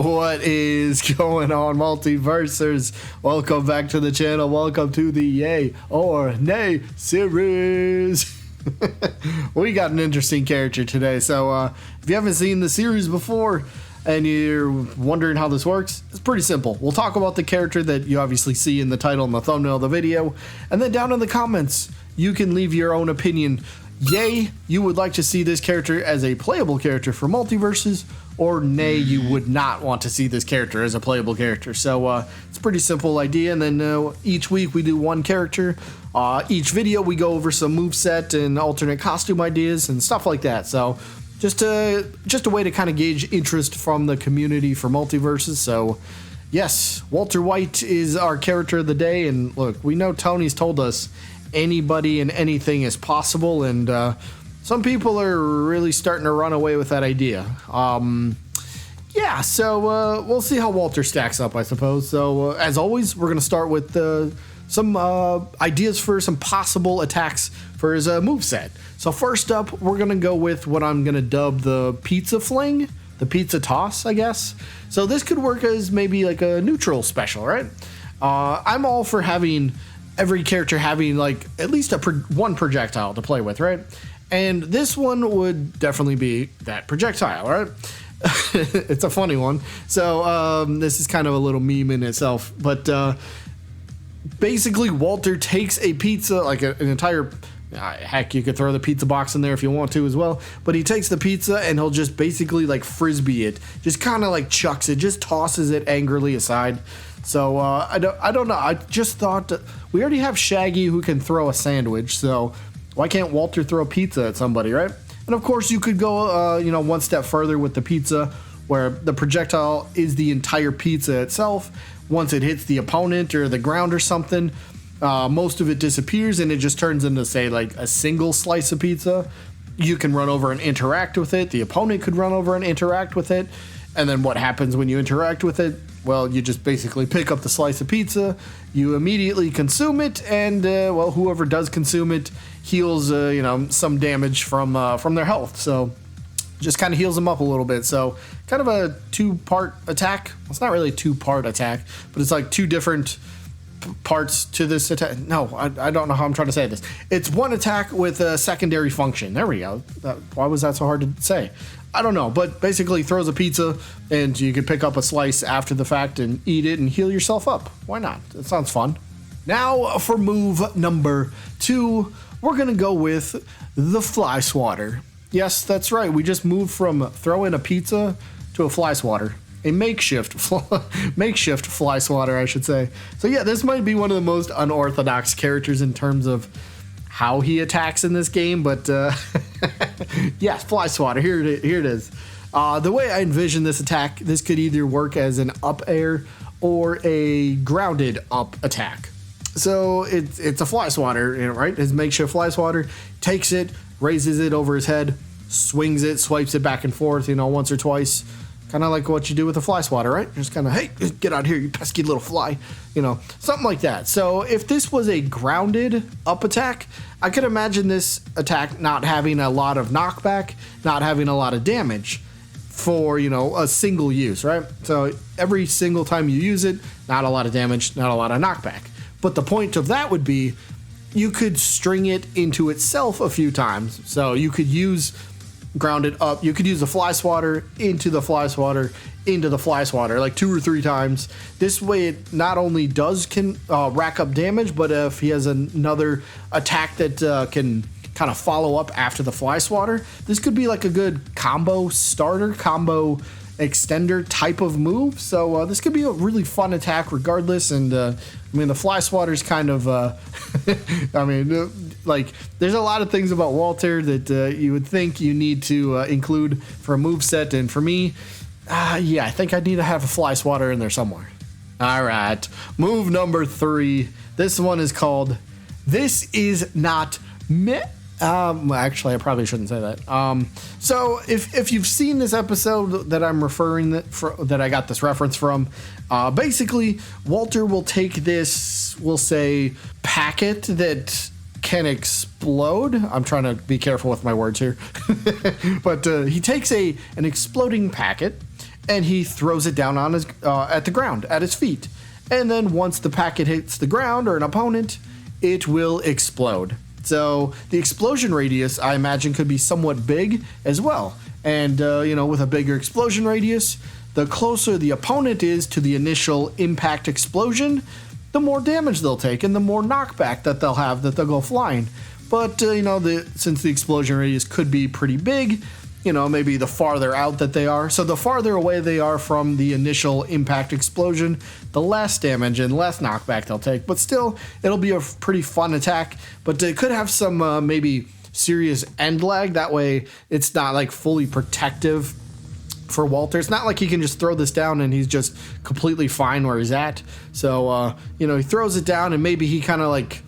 What is going on, Multiversers? Welcome back to the channel. Welcome to the Yay or Nay series. We got an interesting character today. So if you haven't seen the series before and you're wondering how this works, it's pretty simple. We'll talk about the character that you obviously see in the title and the thumbnail of the video. And then down in the comments, you can leave your own opinion. Yay, you would like to see this character as a playable character for Multiverses, or nay, you would not want to see this character as a playable character. So it's a pretty simple idea, and then each week we do one character. Each video we go over some moveset and alternate costume ideas and stuff like that. So just a way to kind of gauge interest from the community for Multiverses. So yes, Walter White is our character of the day, and look, we know Tony's told us anybody and anything is possible, and some people are really starting to run away with that idea. Yeah, so we'll see how Walter stacks up, I suppose. So as always, we're going to start with some ideas for some possible attacks for his moveset. So first up, we're going to go with what I'm going to dub the pizza fling, the pizza toss, I guess. So this could work as maybe like a neutral special, right? I'm all for having every character having like at least one projectile to play with, right? And this one would definitely be that projectile, right? It's a funny one. So this is kind of a little meme in itself, but basically Walter takes a pizza, like an entire, heck, you could throw the pizza box in there if you want to as well, but he takes the pizza and he'll just basically like frisbee it, just kind of like chucks it, just tosses it angrily aside. So I don't know. I just thought we already have Shaggy who can throw a sandwich, so why can't Walter throw a pizza at somebody, right? And of course you could go one step further with the pizza, where the projectile is the entire pizza itself. Once it hits the opponent or the ground or something, most of it disappears and it just turns into, say, like a single slice of pizza. You can run over and interact with it. The opponent could run over and interact with it. And then what happens when you interact with it? Well, you just basically pick up the slice of pizza, you immediately consume it, and well, whoever does consume it heals some damage from their health. So just kind of heals them up a little bit. So kind of a two-part attack. Well, it's not really a two-part attack, but it's like two different parts to this attack. No, I don't know how I'm trying to say this. It's one attack with a secondary function. There we go. Why was that so hard to say? I don't know, but basically throws a pizza and you can pick up a slice after the fact and eat it and heal yourself up. Why not? That sounds fun. Now for move number 2, we're going to go with the fly swatter. Yes, that's right. We just moved from throwing a pizza to a fly swatter. A makeshift fly swatter, I should say. So yeah, this might be one of the most unorthodox characters in terms of how he attacks in this game, but yeah, fly swatter, here it is. The way I envision this attack, this could either work as an up air or a grounded up attack. So it's a fly swatter, right? His makeshift fly swatter takes it, raises it over his head, swings it, swipes it back and forth, once or twice. Kind of like what you do with a fly swatter, right? Just kind of, hey, get out of here, you pesky little fly. Something like that. So if this was a grounded up attack, I could imagine this attack not having a lot of knockback, not having a lot of damage for, a single use, right? So every single time you use it, not a lot of damage, not a lot of knockback. But the point of that would be you could string it into itself a few times. So you could use grounded up, you could use the fly swatter into the fly swatter into the fly swatter like 2 or 3 times. This way it not only can rack up damage, but if he has another attack that can kind of follow up after the fly swatter, this could be like a good combo starter, combo extender type of move. So this could be a really fun attack regardless. And the fly swatter is kind of like there's a lot of things about Walter that you would think you need to include for a moveset, and for me, yeah, I think I need to have a fly swatter in there somewhere. All right, move number 3. This one is called This Is Not Me. Actually, I probably shouldn't say that. So if you've seen this episode that I'm that I got this reference from, basically Walter will take this, we'll say, packet that can explode. I'm trying to be careful with my words here. But he takes an exploding packet and he throws it down on his at the ground at his feet. And then once the packet hits the ground or an opponent, it will explode. So the explosion radius, I imagine, could be somewhat big as well. And, with a bigger explosion radius, the closer the opponent is to the initial impact explosion, the more damage they'll take and the more knockback that they'll have, that they'll go flying. But, since the explosion radius could be pretty big, maybe the farther out that they are. So the farther away they are from the initial impact explosion, the less damage and less knockback they'll take. But still, it'll be a pretty fun attack. But it could have some maybe serious end lag. That way, it's not like fully protective for Walter. It's not like he can just throw this down and he's just completely fine where he's at. So, he throws it down and maybe he kind of like,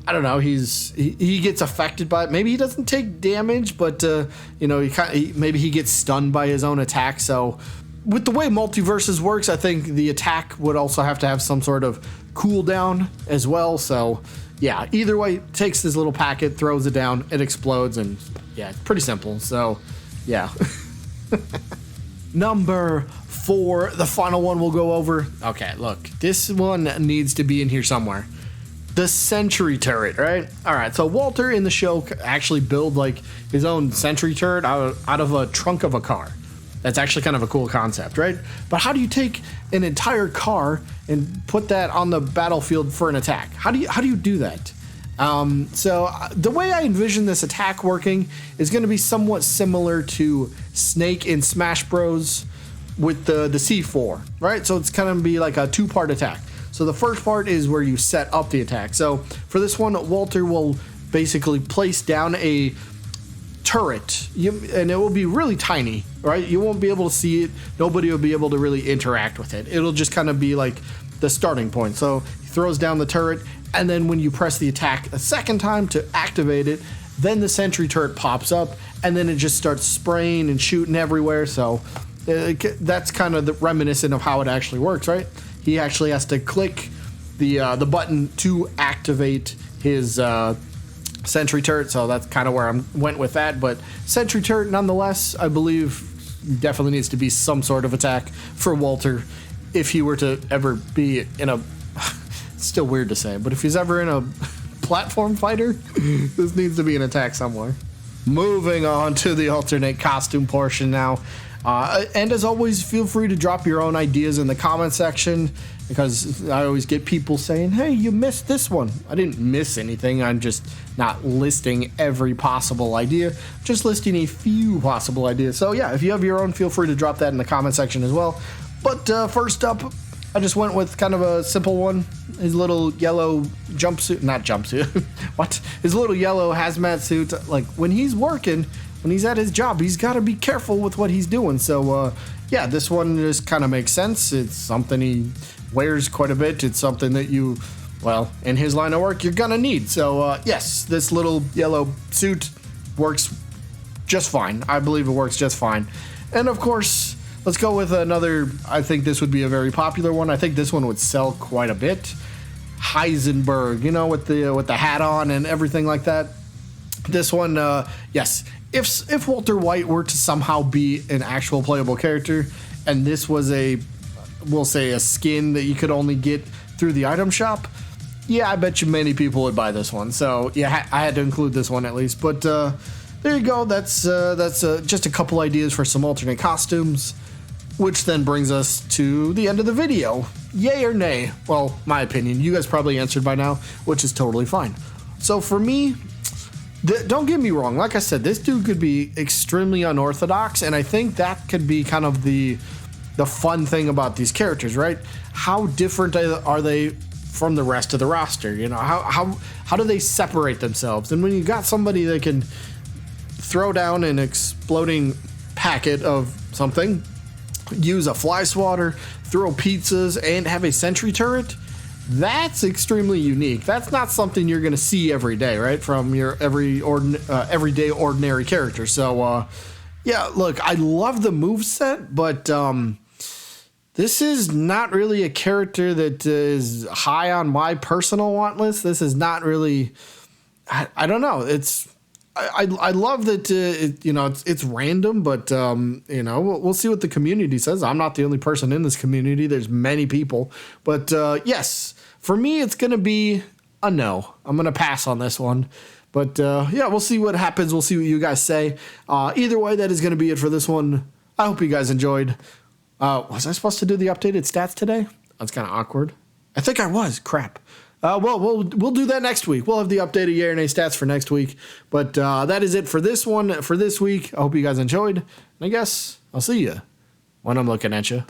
I don't know, he gets affected by it. Maybe he doesn't take damage, but, maybe he gets stunned by his own attack. So with the way Multiversus works, I think the attack would also have to have some sort of cooldown as well. So yeah, either way, takes this little packet, throws it down, it explodes, and yeah, it's pretty simple. So yeah. Number 4, the final one we'll go over. Okay, look, this one needs to be in here somewhere. The sentry turret, right? All right, so Walter in the show actually built like his own sentry turret out of a trunk of a car. That's actually kind of a cool concept, right? But how do you take an entire car and put that on the battlefield for an attack? How do you do that? So the way I envision this attack working is going to be somewhat similar to Snake in Smash Bros. With the C4, right? So it's kind of be like a 2-part attack. So the first part is where you set up the attack. So for this one, Walter will basically place down a turret, and it will be really tiny, right? You won't be able to see it. Nobody will be able to really interact with it. It'll just kind of be like the starting point. So he throws down the turret, and then when you press the attack a second time to activate it, then the sentry turret pops up, and then it just starts spraying and shooting everywhere. So that's kind of the reminiscent of how it actually works, right? He actually has to click the button to activate his sentry turret, so that's kind of where I went with that. But sentry turret, nonetheless, I believe definitely needs to be some sort of attack for Walter if he were to ever be in a... It's still weird to say, but if he's ever in a platform fighter, this needs to be an attack somewhere. Moving on to the alternate costume portion now. And as always, feel free to drop your own ideas in the comment section, because I always get people saying, hey, you missed this one. I didn't miss anything. I'm just not listing every possible idea, just listing a few possible ideas. So yeah, if you have your own, feel free to drop that in the comment section as well. But first up, I just went with kind of a simple one. His little yellow jumpsuit, not jumpsuit, what? His little yellow hazmat suit. Like when he's working, when he's at his job, he's got to be careful with what he's doing. So, yeah, this one just kind of makes sense. It's something he wears quite a bit. It's something that you, well, in his line of work, you're going to need. So, yes, this little yellow suit works just fine. I believe it works just fine. And, of course, let's go with another. I think this would be a very popular one. I think this one would sell quite a bit. Heisenberg, with the hat on and everything like that. This one, yes. If Walter White were to somehow be an actual playable character, and this was we'll say a skin that you could only get through the item shop, yeah, I bet you many people would buy this one. So yeah, I had to include this one at least. But there you go. That's just a couple ideas for some alternate costumes, which then brings us to the end of the video. Yay or nay? Well, my opinion. You guys probably answered by now, which is totally fine. So for me, don't get me wrong. Like I said, this dude could be extremely unorthodox, and I think that could be kind of the fun thing about these characters, right? How different are they from the rest of the roster? How do they separate themselves? And when you got somebody that can throw down an exploding packet of something, use a fly swatter, throw pizzas, and have a sentry turret, that's extremely unique. That's not something you're going to see every day, right? From your everyday ordinary character. So, yeah, look, I love the moveset, but this is not really a character that is high on my personal want list. This is not really, I don't know. I love that it's random, but we'll see what the community says. I'm not the only person in this community. There's many people, but yes, for me it's gonna be a no. I'm gonna pass on this one, but yeah, we'll see what happens. We'll see what you guys say. Either way, that is gonna be it for this one. I hope you guys enjoyed. Was I supposed to do the updated stats today? That's kind of awkward. I think I was. Crap. Well, we'll do that next week. We'll have the updated Yay or Nay stats for next week. But that is it for this one, for this week. I hope you guys enjoyed. And I guess I'll see you when I'm looking at you.